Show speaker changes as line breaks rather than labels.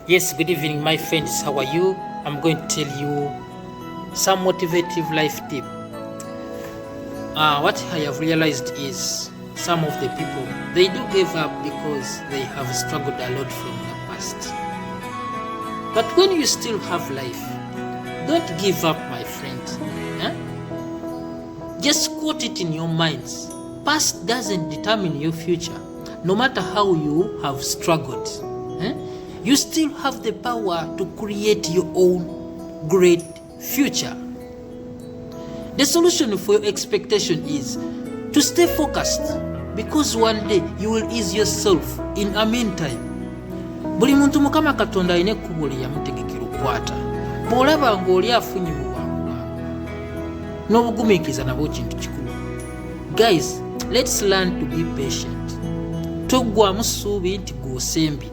Yes, good evening, my friends. How are you? I'm going to tell you some motivative life tip. What I have realized is some of the people they do give up because they have struggled a lot from the past. But when you still have life, don't give up, my friend. Eh? Just quote it in your minds. Past doesn't determine your future. No matter how you have struggled, you still have the power to create your own great future. The solution for your expectation is to stay focused, because one day you will ease yourself in a meantime. Buli muntu Mukama Katonda alina ekkubo lye yamutegekera okukwata. Bw'olaba ng'oli afunye mu bwangu n'obugumiikiriza nabwo kintu kikulu. Guys, let's learn to be patient. Toggwamu ssuubi nti gw'osembi.